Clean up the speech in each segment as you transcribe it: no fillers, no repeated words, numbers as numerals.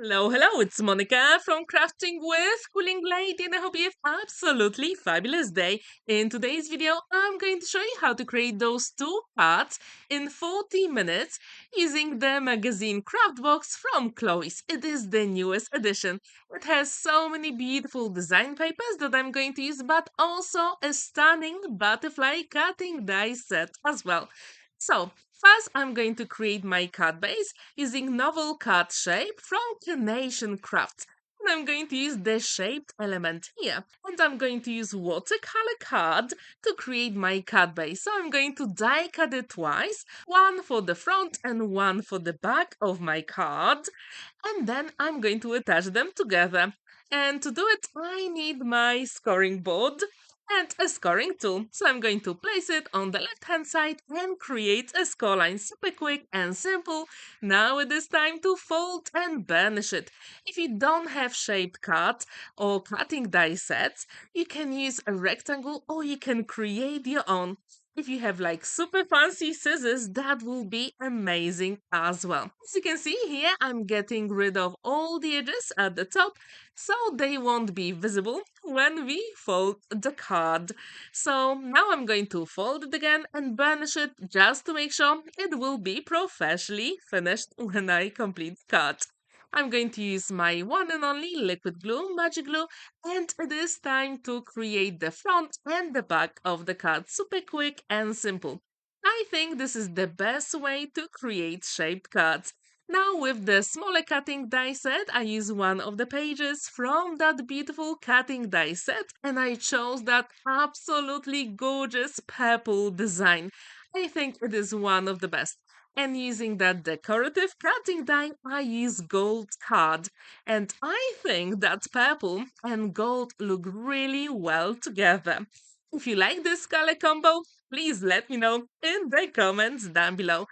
Hello, hello, it's Monica from Crafting with Quilling and I hope you have absolutely fabulous day. In today's video, I'm going to show you how to create those two cards in 40 minutes using the magazine craft box from Chloe's. It is the newest edition. It has so many beautiful design papers that I'm going to use, but also a stunning butterfly cutting die set as well. So, first I'm going to create my card base using novel card shape from Carnation Crafts. And I'm going to use the shaped element here. And I'm going to use watercolor card to create my card base. So I'm going to die cut it twice, one for the front and one for the back of my card. And then I'm going to attach them together. And to do it, I need my scoring board and a scoring tool. So I'm going to place it on the left hand side and create a score line. Super quick and simple. Now it is time to fold and burnish it. If you don't have shaped cards or cutting die sets, you can use a rectangle or you can create your own. If you have like super fancy scissors, that will be amazing as well. As you can see here, I'm getting rid of all the edges at the top so they won't be visible when we fold the card. So now I'm going to fold it again and burnish it just to make sure it will be professionally finished when I complete the card. I'm going to use my one and only liquid glue, magic glue, and it is time to create the front and the back of the card. Super quick and simple. I think this is the best way to create shaped cards. Now with the smaller cutting die set, I use one of the pages from that beautiful cutting die set and I chose that absolutely gorgeous purple design. I think it is one of the best. And using that decorative cutting die, I use gold card. And I think that purple and gold look really well together. If you like this color combo, please let me know in the comments down below.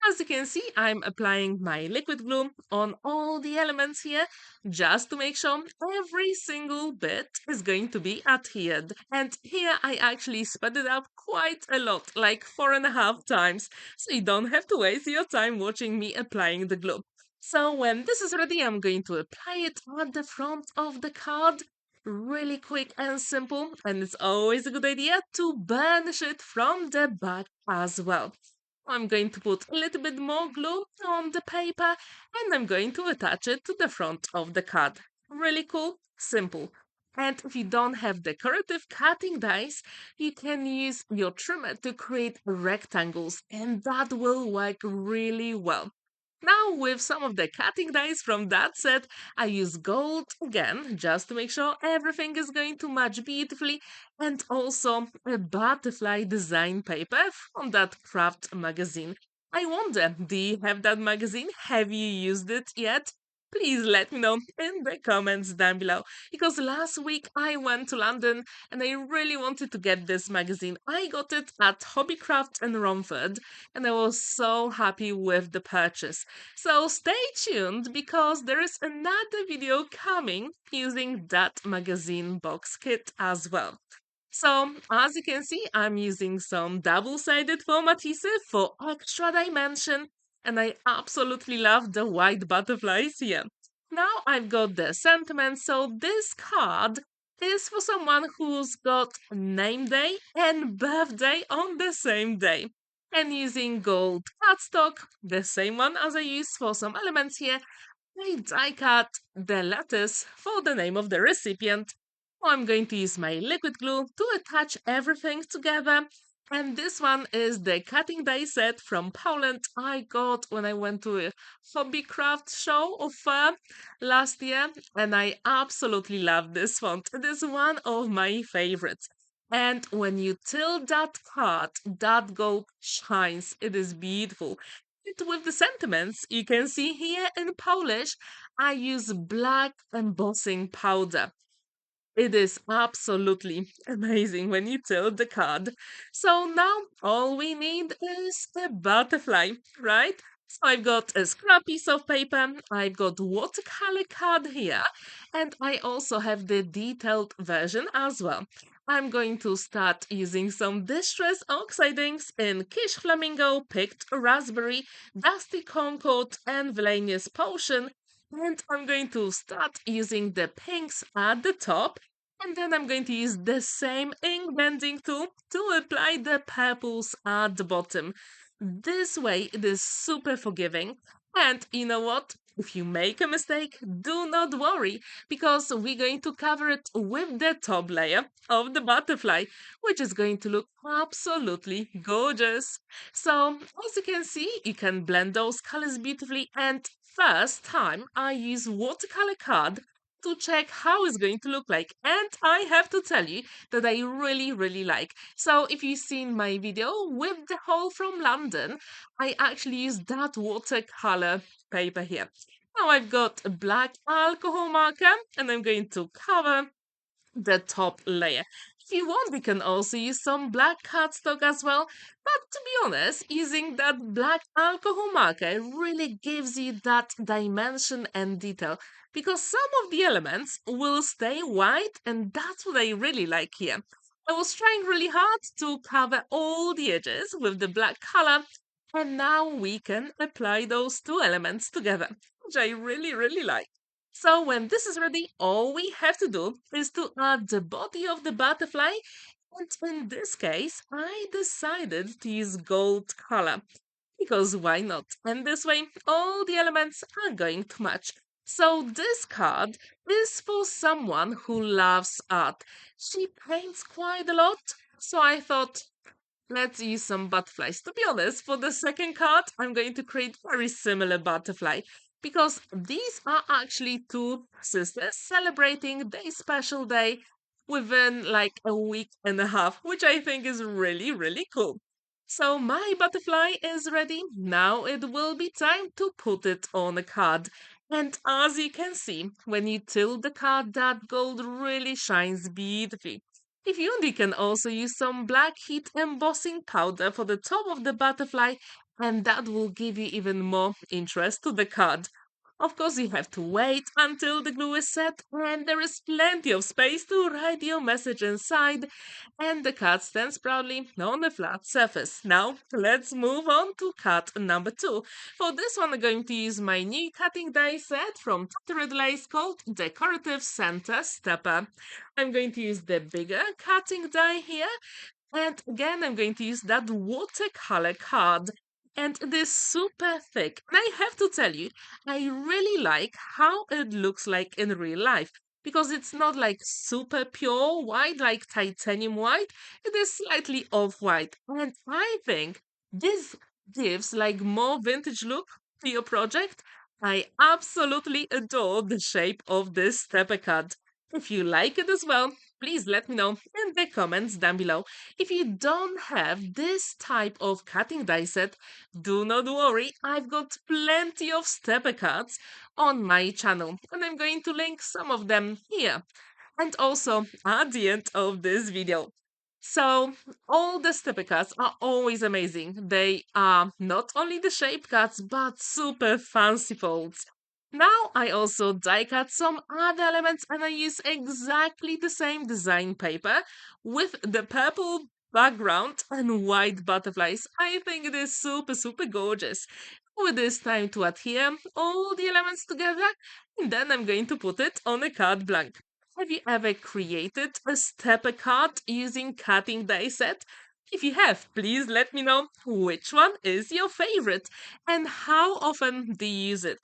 As you can see, I'm applying my liquid glue on all the elements here just to make sure every single bit is going to be adhered. And here I actually sped it up quite a lot, like 4.5 times, so you don't have to waste your time watching me applying the glue. So when this is ready, I'm going to apply it at the front of the card. Really quick and simple, and it's always a good idea to burnish it from the back as well. I'm going to put a little bit more glue on the paper and I'm going to attach it to the front of the card. Really cool, simple. And if you don't have decorative cutting dies, you can use your trimmer to create rectangles and that will work really well. Now with some of the cutting dies from that set, I use gold again just to make sure everything is going to match beautifully and also a butterfly design paper from that craft magazine. I wonder, do you have that magazine? Have you used it yet? Please let me know in the comments down below. Because last week I went to London and I really wanted to get this magazine. I got it at Hobbycraft in Romford and I was so happy with the purchase. So stay tuned because there is another video coming using that magazine box kit as well. So, as you can see, I'm using some double-sided foam adhesive for extra dimension, and I absolutely love the white butterflies here. Now I've got the sentiment, so this card is for someone who's got name day and birthday on the same day. And using gold cardstock, the same one as I used for some elements here, I die cut the letters for the name of the recipient. I'm going to use my liquid glue to attach everything together. And this one is the cutting die set from Poland I got when I went to a hobby craft show or fair last year. And I absolutely love this font. It is one of my favorites. And when you tilt that card, that gold shines. It is beautiful. And with the sentiments, you can see here in Polish, I use black embossing powder. It is absolutely amazing when you tilt the card. So now all we need is a butterfly, right? So I've got a scrap piece of paper, I've got watercolor card here, and I also have the detailed version as well. I'm going to start using some distress oxidings in Kish Flamingo, Picked Raspberry, Dusty Concord, and Villainous Potion And I'm going to start using the pinks at the top, and then I'm going to use the same ink blending tool to apply the purples at the bottom. This way it is super forgiving. And you know what? If you make a mistake, do not worry, because we're going to cover it with the top layer of the butterfly, which is going to look absolutely gorgeous. So, as you can see, you can blend those colors beautifully. And first time I use watercolor card to check how it's going to look like. And I have to tell you that I really like. So if you've seen my video with the haul from London, I actually used that watercolor paper here. Now I've got a black alcohol marker and I'm going to cover the top layer. If you want, we can also use some black cardstock as well. But to be honest, using that black alcohol marker really gives you that dimension and detail, because some of the elements will stay white, and that's what I really like here. I was trying really hard to cover all the edges with the black color, and now we can apply those two elements together, which I really like. So when this is ready, all we have to do is to add the body of the butterfly. And in this case, I decided to use gold color, because why not? And this way, all the elements are going to match. So this card is for someone who loves art. She paints quite a lot, so I thought, let's use some butterflies. To be honest, for the second card, I'm going to create very similar butterfly, because these are actually two sisters celebrating their special day within like a week and a half, which I think is really cool. So my butterfly is ready. Now it will be time to put it on a card. And as you can see, when you tilt the card, that gold really shines beautifully. If you want, you can also use some black heat embossing powder for the top of the butterfly, and that will give you even more interest to the card. Of course, you have to wait until the glue is set, and there is plenty of space to write your message inside, and the card stands proudly on a flat surface. Now, let's move on to card number 2. For this one, I'm going to use my new cutting die set from Tonic called Decorative Center Stepper. I'm going to use the bigger cutting die here, and again, I'm going to use that watercolor card. And it is super thick. And I have to tell you, I really like how it looks like in real life, because it's not like super pure white, like titanium white. It is slightly off-white. And I think this gives like more vintage look to your project. I absolutely adore the shape of this stepper card. If you like it as well, please let me know in the comments down below. If you don't have this type of cutting die set, do not worry, I've got plenty of stepper cards on my channel, and I'm going to link some of them here and also at the end of this video. So, all the stepper cards are always amazing. They are not only the shape cards, but super fancy folds. Now I also die cut some other elements, and I use exactly the same design paper with the purple background and white butterflies. I think it is super gorgeous. With this time to adhere all the elements together, and then I'm going to put it on a card blank. Have you ever created a stepper card using cutting die set? If you have, please let me know which one is your favorite and how often do you use it.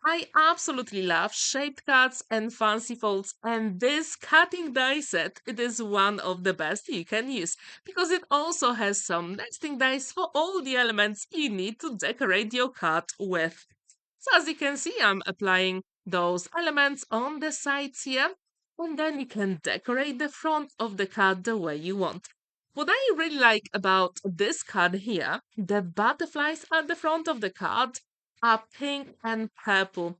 I absolutely love shaped cards and fancy folds, and this cutting die set, it is one of the best you can use, because it also has some nesting dies for all the elements you need to decorate your card with. So as you can see, I'm applying those elements on the sides here, and then you can decorate the front of the card the way you want. What I really like about this card here, the butterflies at the front of the card are pink and purple.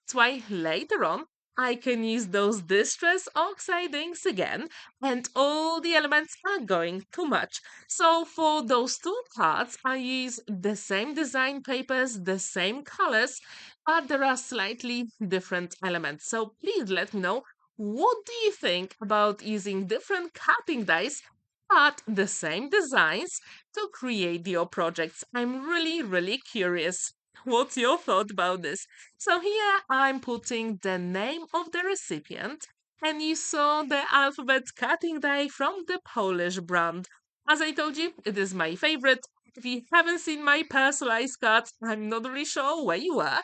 That's why later on I can use those distress oxide inks again, and all the elements are going to match. So for those two cards, I use the same design papers, the same colors, but there are slightly different elements. So please let me know, what do you think about using different cutting dies but the same designs to create your projects? I'm really curious. What's your thought about this? So here I'm putting the name of the recipient, and you saw the alphabet cutting die from the Polish brand. As I told you, it is my favorite. If you haven't seen my personalized cards, I'm not really sure where you are,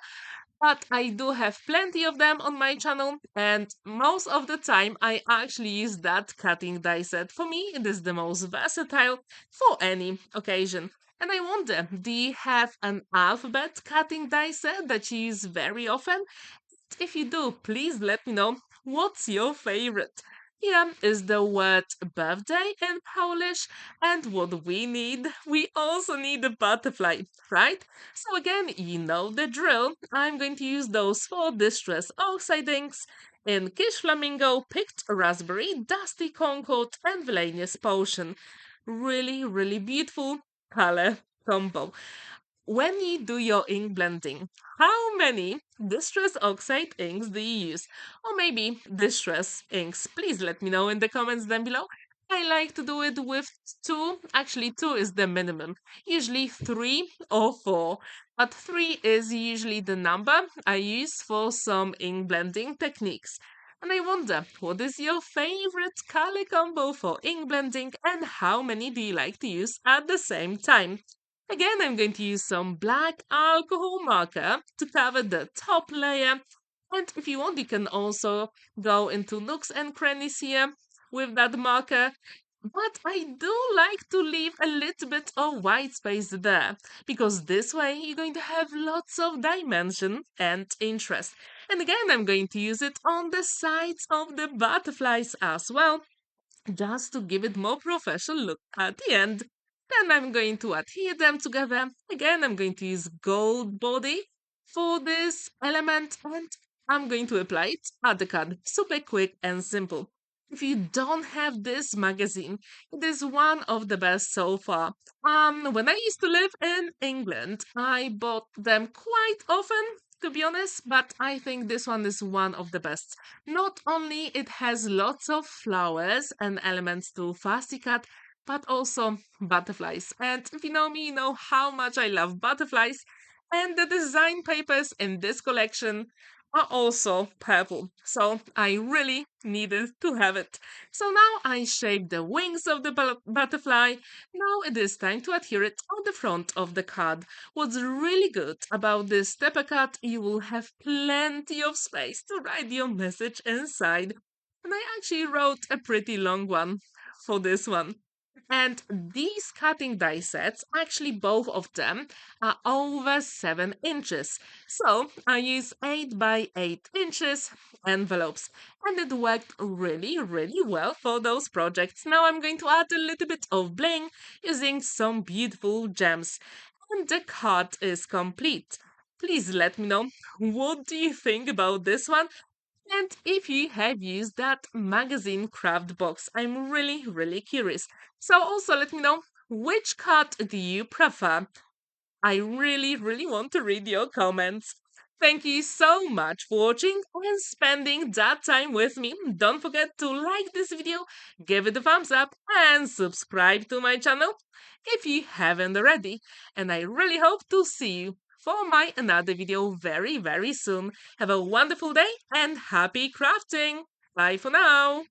but I do have plenty of them on my channel, and most of the time I actually use that cutting die set. For me, it is the most versatile for any occasion. And I wonder, do you have an alphabet cutting die set that you use very often? If you do, please let me know what's your favorite. Here is the word birthday in Polish, and what we also need a butterfly, right? So again, you know the drill. I'm going to use those four distress oxide inks in Kish Flamingo, Picked Raspberry, Dusty Concord, and Villainous Potion. Really, really beautiful color combo. When you do your ink blending, how many distress oxide inks do you use? Or maybe distress inks? Please let me know in the comments down below. I like to do it with two. Actually, two is the minimum. Usually three or four. But three is usually the number I use for some ink blending techniques. And I wonder, what is your favorite color combo for ink blending and how many do you like to use at the same time? Again, I'm going to use some black alcohol marker to cover the top layer. And if you want, you can also go into nooks and crannies here with that marker. But I do like to leave a little bit of white space there, because this way you're going to have lots of dimension and interest. And again, I'm going to use it on the sides of the butterflies as well, just to give it more professional look at the end. Then I'm going to adhere them together. Again, I'm going to use gold body for this element, and I'm going to apply it at the card. Super quick and simple. If you don't have this magazine, it is one of the best so far. When I used to live in England, I bought them quite often, to be honest, but I think this one is one of the best. Not only it has lots of flowers and elements to fussy cut, but also butterflies. And if you know me, you know how much I love butterflies. And the design papers in this collection are also purple. So I really needed to have it. So now I shaped the wings of the butterfly. Now it is time to adhere it on the front of the card. What's really good about this stepper cut, you will have plenty of space to write your message inside. And I actually wrote a pretty long one for this one. And these cutting die sets, actually both of them, are over 7 inches. So I use 8 by 8 inches envelopes. And it worked really, really well for those projects. Now I'm going to add a little bit of bling using some beautiful gems. And the card is complete. Please let me know, what do you think about this one? And if you have used that magazine craft box, I'm really, really curious. So also let me know, which cut do you prefer? I really, really want to read your comments. Thank you so much for watching and spending that time with me. Don't forget to like this video, give it a thumbs up, and subscribe to my channel if you haven't already. And I really hope to see you for my another video very, very soon. Have a wonderful day and happy crafting. Bye for now.